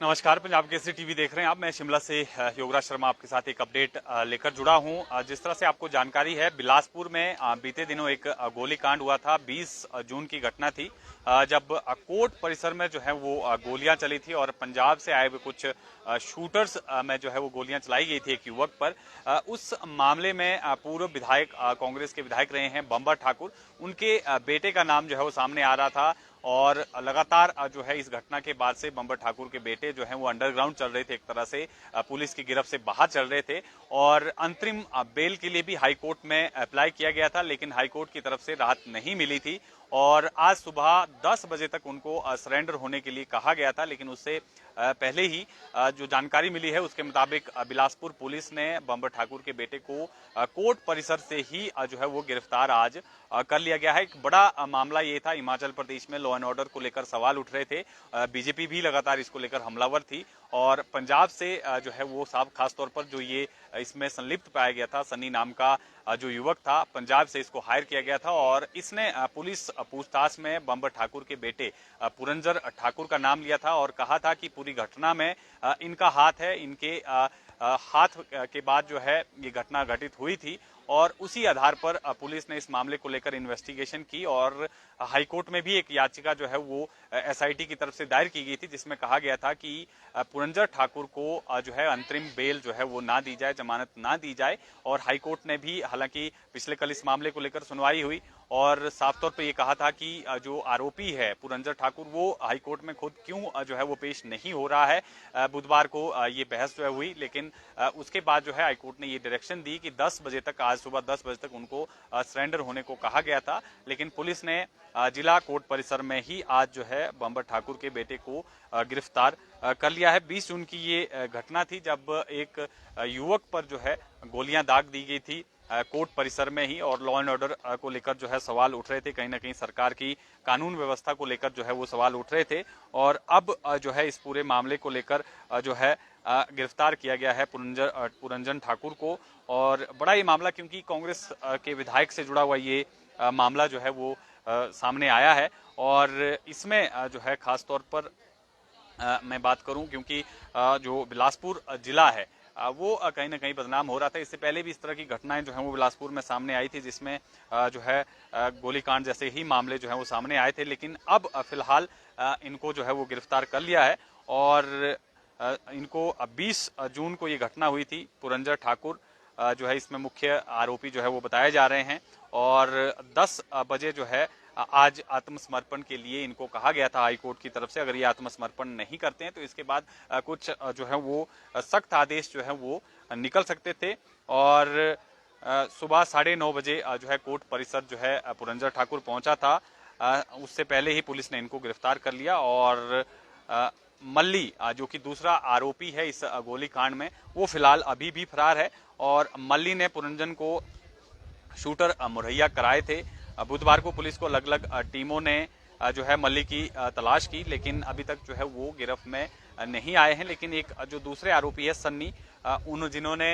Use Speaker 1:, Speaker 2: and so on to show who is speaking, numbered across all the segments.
Speaker 1: नमस्कार, पंजाब केसरी टीवी देख रहे हैं आप। मैं शिमला से योगराज शर्मा आपके साथ एक अपडेट लेकर जुड़ा हूं। जिस तरह से आपको जानकारी है, बिलासपुर में बीते दिनों एक गोलीकांड हुआ था। 20 जून की घटना थी, जब कोर्ट परिसर में जो है वो गोलियां चली थी और पंजाब से आए हुए कुछ शूटर्स में जो है वो गोलियां चलाई गई थी एक युवक पर। उस मामले में पूर्व विधायक, कांग्रेस के विधायक रहे हैं बंबर ठाकुर, उनके बेटे का नाम जो है वो सामने आ रहा था। और लगातार जो है इस घटना के बाद से बंबर ठाकुर के बेटे जो हैं वो अंडरग्राउंड चल रहे थे, एक तरह से पुलिस की गिरफ्त से बाहर चल रहे थे। और अंतरिम बेल के लिए भी हाई कोर्ट में अप्लाई किया गया था, लेकिन हाई कोर्ट की तरफ से राहत नहीं मिली थी। और आज सुबह 10 बजे तक उनको सरेंडर होने के लिए कहा गया था, लेकिन उससे पहले ही जो जानकारी मिली है उसके मुताबिक बिलासपुर पुलिस ने बंबर ठाकुर के बेटे को कोर्ट परिसर से ही जो है वो गिरफ्तार आज कर लिया गया है। एक बड़ा मामला ये था, हिमाचल प्रदेश में लॉ एंड ऑर्डर को लेकर सवाल उठ रहे थे। बीजेपी भी लगातार इसको लेकर हमलावर थी और पंजाब से जो है वो साफ खासतौर पर जो ये इसमें संलिप्त पाया गया था, सन्नी नाम का जो युवक था, पंजाब से इसको हायर किया गया था। और इसने पुलिस पूछताछ में बंबर ठाकुर के बेटे पुरंजर ठाकुर का नाम लिया था और कहा था कि पूरी घटना में इनका हाथ है। इनके हाथ के बाद जो है ये घटना घटित हुई थी और उसी आधार पर पुलिस ने इस मामले को लेकर इन्वेस्टिगेशन की और हाईकोर्ट में भी एक याचिका जो है वो एसआईटी की तरफ से दायर की गई थी, जिसमें कहा गया था कि पुरंजर ठाकुर को जो है अंतरिम बेल जो है वो ना दी जाए, जमानत ना दी जाए। और हाईकोर्ट ने भी, हालांकि पिछले कल इस मामले को लेकर सुनवाई हुई और साफ तौर पर यह कहा था कि जो आरोपी है पुरंजर ठाकुर, वो हाईकोर्ट में खुद क्यों जो है वो पेश नहीं हो रहा है। बुधवार को ये बहस जो है हुई, लेकिन उसके बाद जो है हाईकोर्ट ने ये डायरेक्शन दी कि 10 बजे तक, आज सुबह 10 बजे तक उनको सरेंडर होने को कहा गया था। लेकिन पुलिस ने जिला कोर्ट परिसर में ही आज जो है बंबर ठाकुर के बेटे को गिरफ्तार कर लिया है। 20 जून की ये घटना थी जब एक युवक पर जो है गोलियां दाग दी गई थी कोर्ट परिसर में ही। और लॉ एंड ऑर्डर को लेकर जो है सवाल उठ रहे थे, कहीं ना कहीं सरकार की कानून व्यवस्था को लेकर जो है वो सवाल उठ रहे थे। और अब जो है इस पूरे मामले को लेकर जो है गिरफ्तार किया गया है पुरंजन ठाकुर को। और बड़ा ये मामला, क्योंकि कांग्रेस के विधायक से जुड़ा हुआ ये मामला जो है वो सामने आया है। और इसमें जो है खास तौर पर मैं बात करूं, क्योंकि जो बिलासपुर जिला है वो कहीं ना कहीं बदनाम हो रहा था। इससे पहले भी इस तरह की घटनाएं जो हैं वो बिलासपुर में सामने आई थी, जिसमें जो है गोलीकांड जैसे ही मामले जो हैं वो सामने आए थे। लेकिन अब फिलहाल इनको जो है वो गिरफ्तार कर लिया है और इनको 20 जून को ये घटना हुई थी। पुरंजर ठाकुर जो है इसमें मुख्य आरोपी जो है वो बताए जा रहे हैं और 10 बजे जो है आज आत्मसमर्पण के लिए इनको कहा गया था हाईकोर्ट की तरफ से। अगर ये आत्मसमर्पण नहीं करते हैं तो इसके बाद कुछ जो है वो सख्त आदेश जो है वो निकल सकते थे। और सुबह 9:30 बजे जो है कोर्ट परिसर जो है पुरंजर ठाकुर पहुंचा था। उससे पहले ही पुलिस ने इनको गिरफ्तार कर लिया और मल्ली जो कि दूसरा आरोपी है इस गोलीकांड में, वो फिलहाल अभी भी फरार है। और मल्ली ने पुरंजन को शूटर मुहैया कराए थे। बुधवार को पुलिस को अलग अलग टीमों ने जो है मल्ली की तलाश की, लेकिन अभी तक जो है वो गिरफ्त में नहीं आए हैं। लेकिन एक जो दूसरे आरोपी है सन्नी, उन जिन्होंने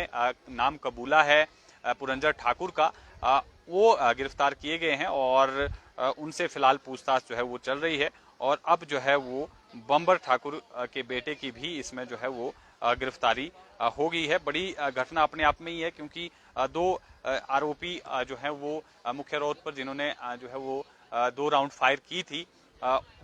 Speaker 1: नाम कबूला है पुरंजर ठाकुर का, वो गिरफ्तार किए गए हैं और उनसे फिलहाल पूछताछ जो है वो चल रही है। और अब जो है वो बंबर ठाकुर के बेटे की भी इसमें जो है वो गिरफ्तारी हो गई है। बड़ी घटना अपने आप में ही है, क्योंकि दो आरोपी जो है वो मुख्य रोड पर जिन्होंने जो है वो 2 राउंड फायर की थी,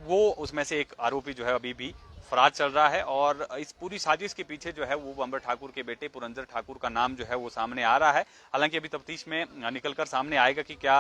Speaker 1: वो उसमें से एक आरोपी जो है अभी भी फरार चल रहा है। और इस पूरी साजिश के पीछे जो है वो बंबर ठाकुर के बेटे पुरंजर ठाकुर का नाम जो है वो सामने आ रहा है। हालांकि अभी तफ्तीश में निकलकर सामने आएगा कि क्या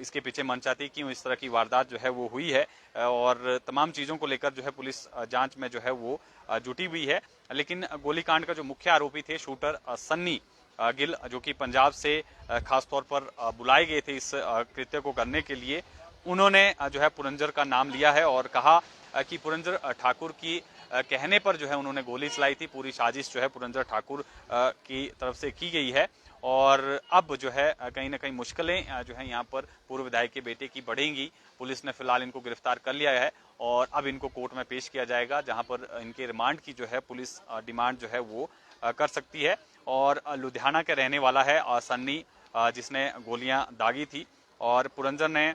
Speaker 1: इसके पीछे मनचाती क्यों इस तरह की वारदात जो है वो हुई है। और तमाम चीजों को लेकर जो है पुलिस जांच में जो है वो जुटी हुई है। लेकिन गोलीकांड का जो मुख्य आरोपी थे शूटर सन्नी गिल, जो कि पंजाब से खासतौर पर बुलाए गए थे इस कृत्य को करने के लिए, उन्होंने जो है पुरंजर का नाम लिया है और कहा कि पुरंजर ठाकुर की कहने पर जो है उन्होंने गोली चलाई थी। पूरी साजिश जो है पुरंजर ठाकुर की तरफ से की गई है। और अब जो है कहीं ना कहीं मुश्किलें जो है यहाँ पर पूर्व विधायक के बेटे की बढ़ेंगी। पुलिस ने फिलहाल इनको गिरफ्तार कर लिया है और अब इनको कोर्ट में पेश किया जाएगा, जहां पर इनके रिमांड की जो है पुलिस डिमांड जो है वो कर सकती है। और लुधियाना के रहने वाला है सन्नी, जिसने गोलियां दागी थी। और पुरंजर ने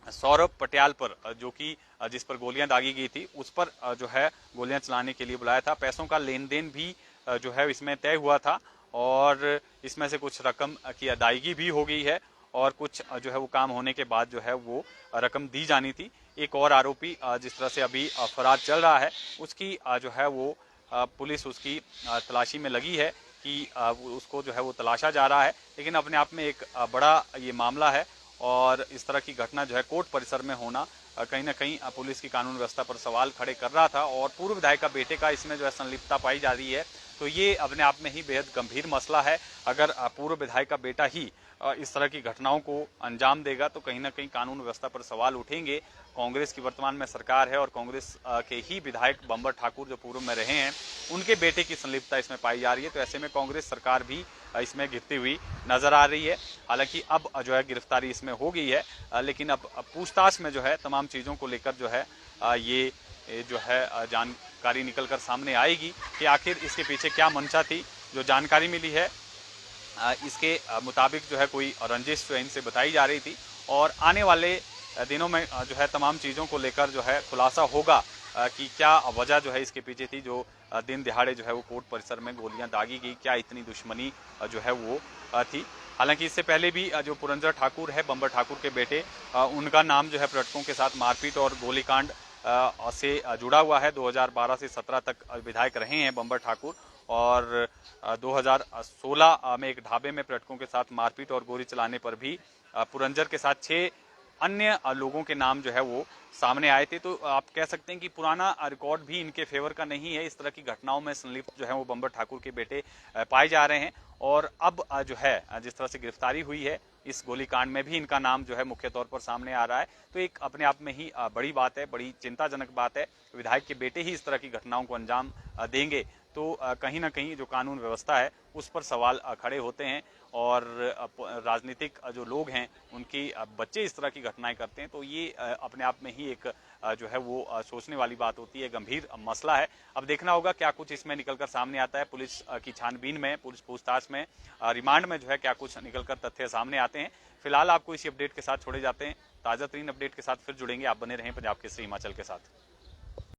Speaker 1: सौरभ पटियाल पर जो कि जिस पर गोलियां दागी गई थी उस पर जो है गोलियां चलाने के लिए बुलाया था। पैसों का लेन देन भी जो है इसमें तय हुआ था और इसमें से कुछ रकम की अदायगी भी हो गई है और कुछ जो है वो काम होने के बाद जो है वो रकम दी जानी थी। एक और आरोपी जिस तरह से अभी फरार चल रहा है उसकी जो है वो पुलिस उसकी तलाशी में लगी है कि उसको जो है वो तलाशा जा रहा है। लेकिन अपने आप में एक बड़ा ये मामला है और इस तरह की घटना जो है कोर्ट परिसर में होना कहीं ना कहीं पुलिस की कानून व्यवस्था पर सवाल खड़े कर रहा था और पूर्व विधायक का बेटे का इसमें जो है संलिप्तता पाई जा रही है। तो ये अपने आप में ही बेहद गंभीर मसला है। अगर पूर्व विधायक का बेटा ही इस तरह की घटनाओं को अंजाम देगा तो कहीं ना कहीं कानून व्यवस्था पर सवाल उठेंगे। कांग्रेस की वर्तमान में सरकार है और कांग्रेस के ही विधायक बंबर ठाकुर जो पूर्व में रहे हैं उनके बेटे की संलिप्तता इसमें पाई जा रही है। तो ऐसे में कांग्रेस सरकार भी इसमें घिरती हुई नजर आ रही है। हालांकि अब जो है गिरफ्तारी इसमें हो गई है, लेकिन अब पूछताछ में जो है तमाम चीजों को लेकर जो है ये जो है जानकारी निकलकर सामने आएगी कि आखिर इसके पीछे क्या मंशा थी। जो जानकारी मिली है इसके मुताबिक जो है कोई रंजिश जो इनसे बताई जा रही थी और आने वाले दिनों में जो है तमाम चीज़ों को लेकर जो है खुलासा होगा कि क्या वजह जो है इसके पीछे थी। जो दिन दिहाड़े जो है वो कोर्ट परिसर में गोलियां दागी गई, क्या इतनी दुश्मनी जो है वो थी। हालांकि इससे पहले भी जो पुरंजर ठाकुर है बंबर ठाकुर के बेटे, उनका नाम जो है पर्यटकों के साथ मारपीट और गोलीकांड से जुड़ा हुआ है। 2012 से 17 तक विधायक रहे हैं बंबर ठाकुर और 2016 में एक ढाबे में पर्यटकों के साथ मारपीट और गोली चलाने पर भी पुरंजर के साथ 6 अन्य लोगों के नाम जो है वो सामने आए थे। तो आप कह सकते हैं कि पुराना रिकॉर्ड भी इनके फेवर का नहीं है। इस तरह की घटनाओं में संलिप्त जो है वो बंबर ठाकुर के बेटे पाए जा रहे हैं और अब जो है जिस तरह से गिरफ्तारी हुई है इस गोलीकांड में भी इनका नाम जो है मुख्य तौर पर सामने आ रहा है। तो एक अपने आप में ही बड़ी बात है, बड़ी चिंताजनक बात है। विधायक के बेटे ही इस तरह की घटनाओं को अंजाम देंगे तो कहीं ना कहीं जो कानून व्यवस्था है उस पर सवाल खड़े होते हैं और राजनीतिक जो लोग हैं उनके बच्चे इस तरह की घटनाएं करते हैं। तो ये अपने आप में ही एक जो है वो सोचने वाली बात होती है, गंभीर मसला है। अब देखना होगा क्या कुछ इसमें निकलकर सामने आता है। पुलिस की छानबीन में, पुलिस पूछताछ में, रिमांड में जो है क्या कुछ निकलकर तथ्य सामने आते हैं। फिलहाल आपको इसी अपडेट के साथ छोड़े जाते हैं। ताजा तरीन अपडेट के साथ फिर जुड़ेंगे। आप बने रहें पंजाब केसरी हिमाचल के साथ।